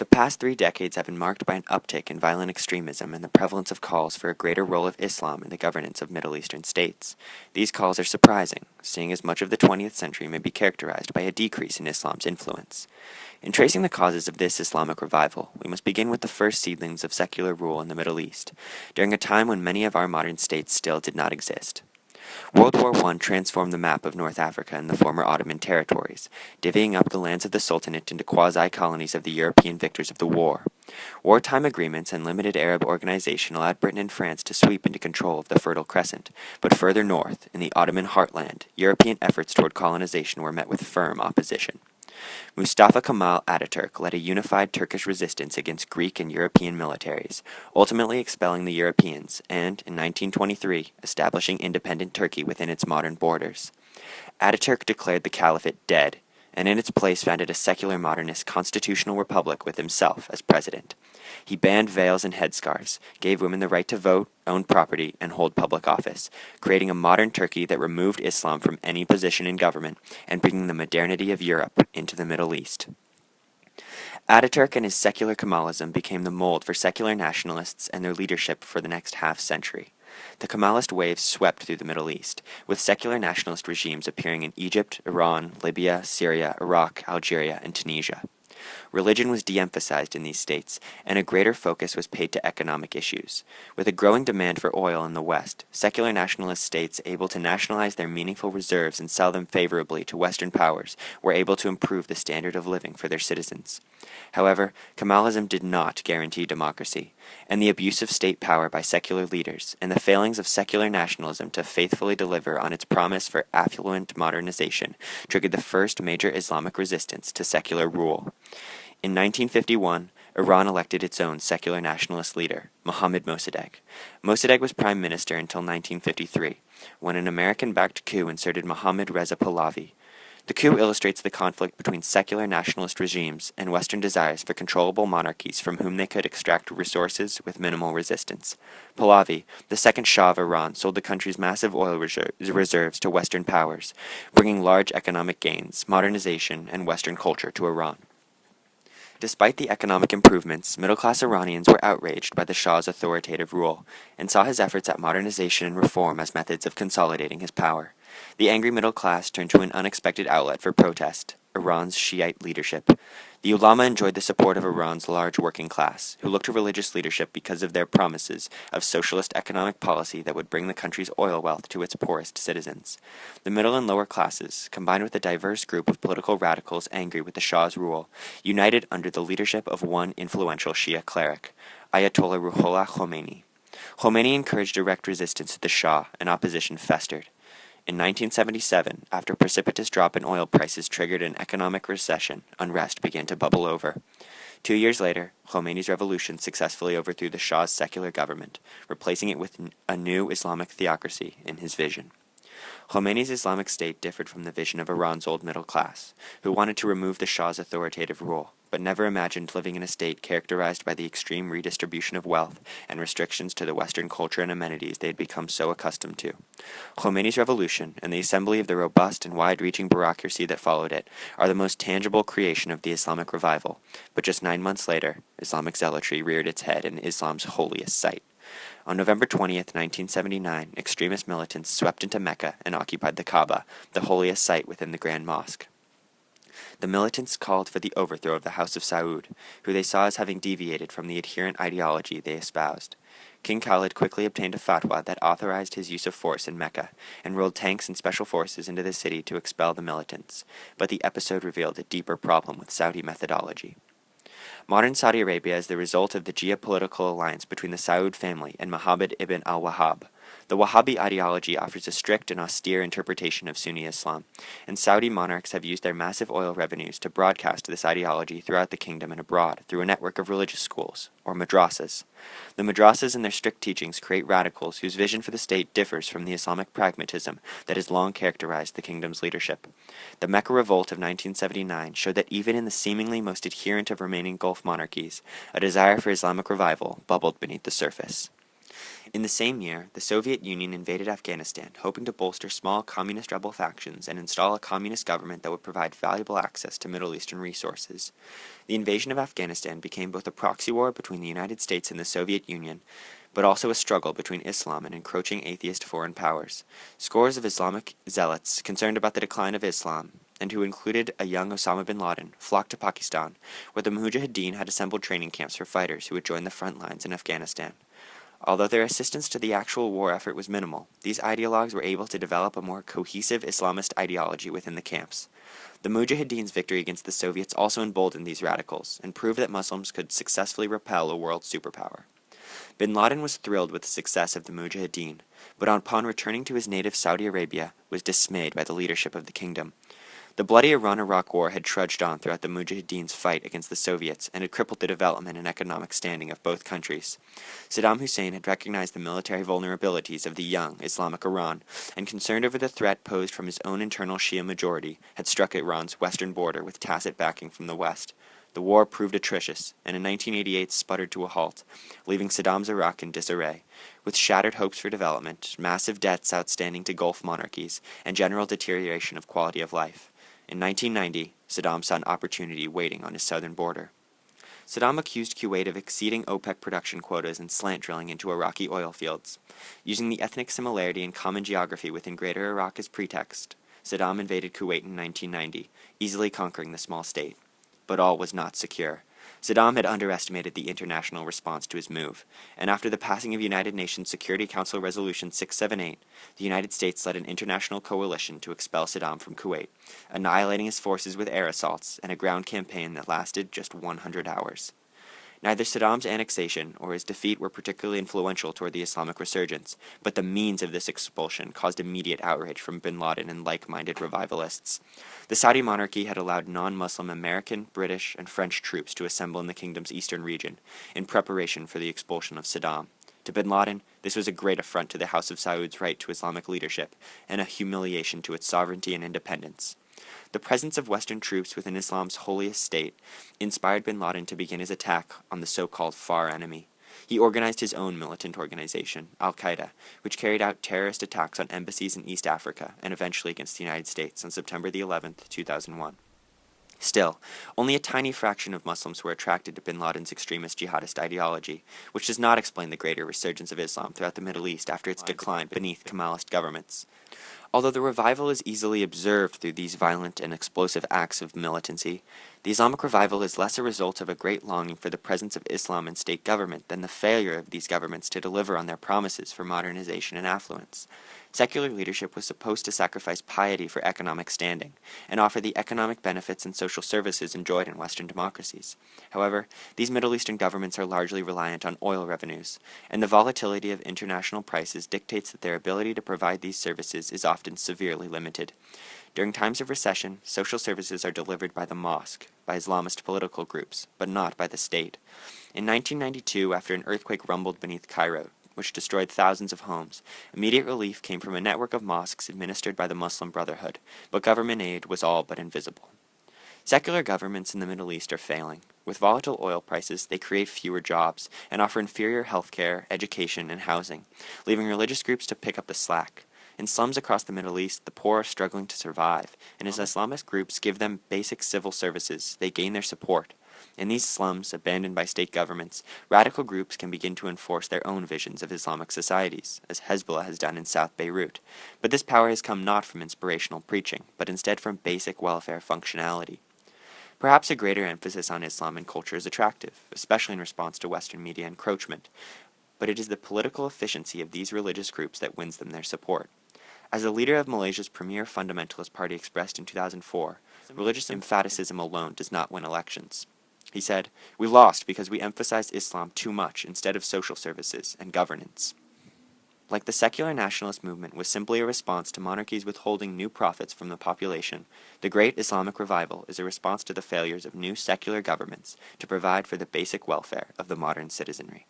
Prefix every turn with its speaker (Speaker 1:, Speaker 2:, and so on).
Speaker 1: The past 3 decades have been marked by an uptick in violent extremism and the prevalence of calls for a greater role of Islam in the governance of Middle Eastern states. These calls are surprising, seeing as much of the 20th century may be characterized by a decrease in Islam's influence. In tracing the causes of this Islamic revival, we must begin with the first seedlings of secular rule in the Middle East, during a time when many of our modern states still did not exist. World War I transformed the map of North Africa and the former Ottoman territories, divvying up the lands of the Sultanate into quasi-colonies of the European victors of the war. Wartime agreements and limited Arab organization allowed Britain and France to sweep into control of the Fertile Crescent, but further north, in the Ottoman heartland, European efforts toward colonization were met with firm opposition. Mustafa Kemal Ataturk led a unified Turkish resistance against Greek and European militaries, ultimately expelling the Europeans and, in 1923, establishing independent Turkey within its modern borders. Ataturk declared the caliphate dead, and in its place founded a secular modernist constitutional republic with himself as president. He banned veils and headscarves, gave women the right to vote, own property, and hold public office, creating a modern Turkey that removed Islam from any position in government and bringing the modernity of Europe into the Middle East. Ataturk and his secular Kemalism became the mold for secular nationalists and their leadership for the next half-century. The Kemalist wave swept through the Middle East, with secular nationalist regimes appearing in Egypt, Iran, Libya, Syria, Iraq, Algeria, and Tunisia. Religion was de-emphasized in these states, and a greater focus was paid to economic issues. With a growing demand for oil in the West, secular nationalist states able to nationalize their meaningful reserves and sell them favorably to Western powers were able to improve the standard of living for their citizens. However, Kemalism did not guarantee democracy, and the abuse of state power by secular leaders, and the failings of secular nationalism to faithfully deliver on its promise for affluent modernization, triggered the first major Islamic resistance to secular rule. In 1951, Iran elected its own secular nationalist leader, Mohammad Mossadegh. Mossadegh was prime minister until 1953, when an American-backed coup inserted Mohammad Reza Pahlavi. The coup illustrates the conflict between secular nationalist regimes and Western desires for controllable monarchies from whom they could extract resources with minimal resistance. Pahlavi, the second Shah of Iran, sold the country's massive oil reserves to Western powers, bringing large economic gains, modernization, and Western culture to Iran. Despite the economic improvements, middle-class Iranians were outraged by the Shah's authoritative rule, and saw his efforts at modernization and reform as methods of consolidating his power. The angry middle class turned to an unexpected outlet for protest, Iran's Shiite leadership. The ulama enjoyed the support of Iran's large working class, who looked to religious leadership because of their promises of socialist economic policy that would bring the country's oil wealth to its poorest citizens. The middle and lower classes, combined with a diverse group of political radicals angry with the Shah's rule, united under the leadership of one influential Shia cleric, Ayatollah Ruhollah Khomeini. Khomeini encouraged direct resistance to the Shah, and opposition festered. In 1977, after a precipitous drop in oil prices triggered an economic recession, unrest began to bubble over. 2 years later, Khomeini's revolution successfully overthrew the Shah's secular government, replacing it with a new Islamic theocracy in his vision. Khomeini's Islamic State differed from the vision of Iran's old middle class, who wanted to remove the Shah's authoritative rule, but never imagined living in a state characterized by the extreme redistribution of wealth and restrictions to the Western culture and amenities they had become so accustomed to. Khomeini's revolution, and the assembly of the robust and wide-reaching bureaucracy that followed it, are the most tangible creation of the Islamic revival, but just 9 months later, Islamic zealotry reared its head in Islam's holiest site. On November 20th, 1979, extremist militants swept into Mecca and occupied the Kaaba, the holiest site within the Grand Mosque. The militants called for the overthrow of the House of Saud, who they saw as having deviated from the adherent ideology they espoused. King Khalid quickly obtained a fatwa that authorized his use of force in Mecca, and rolled tanks and special forces into the city to expel the militants, but the episode revealed a deeper problem with Saudi methodology. Modern Saudi Arabia is the result of the geopolitical alliance between the Saud family and Muhammad ibn al-Wahhab. The Wahhabi ideology offers a strict and austere interpretation of Sunni Islam, and Saudi monarchs have used their massive oil revenues to broadcast this ideology throughout the kingdom and abroad through a network of religious schools, or madrasas. The madrasas and their strict teachings create radicals whose vision for the state differs from the Islamic pragmatism that has long characterized the kingdom's leadership. The Mecca Revolt of 1979 showed that even in the seemingly most adherent of remaining Gulf monarchies, a desire for Islamic revival bubbled beneath the surface. In the same year, the Soviet Union invaded Afghanistan, hoping to bolster small communist rebel factions and install a communist government that would provide valuable access to Middle Eastern resources. The invasion of Afghanistan became both a proxy war between the United States and the Soviet Union, but also a struggle between Islam and encroaching atheist foreign powers. Scores of Islamic zealots, concerned about the decline of Islam, and who included a young Osama bin Laden, flocked to Pakistan, where the Mujahideen had assembled training camps for fighters who would join the front lines in Afghanistan. Although their assistance to the actual war effort was minimal, these ideologues were able to develop a more cohesive Islamist ideology within the camps. The Mujahideen's victory against the Soviets also emboldened these radicals, and proved that Muslims could successfully repel a world superpower. Bin Laden was thrilled with the success of the Mujahideen, but upon returning to his native Saudi Arabia, was dismayed by the leadership of the kingdom. The bloody Iran-Iraq War had trudged on throughout the Mujahideen's fight against the Soviets and had crippled the development and economic standing of both countries. Saddam Hussein had recognized the military vulnerabilities of the young Islamic Iran, and concerned over the threat posed from his own internal Shia majority, had struck Iran's western border with tacit backing from the west. The war proved atrocious, and in 1988 sputtered to a halt, leaving Saddam's Iraq in disarray, with shattered hopes for development, massive debts outstanding to Gulf monarchies, and general deterioration of quality of life. In 1990, Saddam saw an opportunity waiting on his southern border. Saddam accused Kuwait of exceeding OPEC production quotas and slant drilling into Iraqi oil fields. Using the ethnic similarity and common geography within Greater Iraq as pretext, Saddam invaded Kuwait in 1990, easily conquering the small state. But all was not secure. Saddam had underestimated the international response to his move, and after the passing of United Nations Security Council Resolution 678, the United States led an international coalition to expel Saddam from Kuwait, annihilating his forces with air assaults and a ground campaign that lasted just 100 hours. Neither Saddam's annexation or his defeat were particularly influential toward the Islamic resurgence, but the means of this expulsion caused immediate outrage from bin Laden and like-minded revivalists. The Saudi monarchy had allowed non-Muslim American, British, and French troops to assemble in the kingdom's eastern region, in preparation for the expulsion of Saddam. To bin Laden, this was a great affront to the House of Saud's right to Islamic leadership, and a humiliation to its sovereignty and independence. The presence of Western troops within Islam's holiest state inspired bin Laden to begin his attack on the so-called far enemy. He organized his own militant organization, Al-Qaeda, which carried out terrorist attacks on embassies in East Africa and eventually against the United States on September the 11th, 2001. Still, only a tiny fraction of Muslims were attracted to bin Laden's extremist jihadist ideology, which does not explain the greater resurgence of Islam throughout the Middle East after its decline beneath Kemalist governments. Although the revival is easily observed through these violent and explosive acts of militancy, the Islamic revival is less a result of a great longing for the presence of Islam in state government than the failure of these governments to deliver on their promises for modernization and affluence. Secular leadership was supposed to sacrifice piety for economic standing, and offer the economic benefits and social services enjoyed in Western democracies. However, these Middle Eastern governments are largely reliant on oil revenues, and the volatility of international prices dictates that their ability to provide these services is often severely limited. During times of recession, social services are delivered by the mosque, by Islamist political groups, but not by the state. In 1992, after an earthquake rumbled beneath Cairo, which destroyed thousands of homes, immediate relief came from a network of mosques administered by the Muslim Brotherhood, but government aid was all but invisible. Secular governments in the Middle East are failing. With volatile oil prices, they create fewer jobs and offer inferior healthcare, education, and housing, leaving religious groups to pick up the slack. In slums across the Middle East, the poor are struggling to survive, and as Islamist groups give them basic civil services, they gain their support. In these slums, abandoned by state governments, radical groups can begin to enforce their own visions of Islamic societies, as Hezbollah has done in South Beirut. But this power has come not from inspirational preaching, but instead from basic welfare functionality. Perhaps a greater emphasis on Islam and culture is attractive, especially in response to Western media encroachment, but it is the political efficiency of these religious groups that wins them their support. As the leader of Malaysia's premier fundamentalist party expressed in 2004, religious emphaticism alone does not win elections. He said, "We lost because we emphasized Islam too much instead of social services and governance." Like the secular nationalist movement was simply a response to monarchies withholding new profits from the population, the Great Islamic Revival is a response to the failures of new secular governments to provide for the basic welfare of the modern citizenry.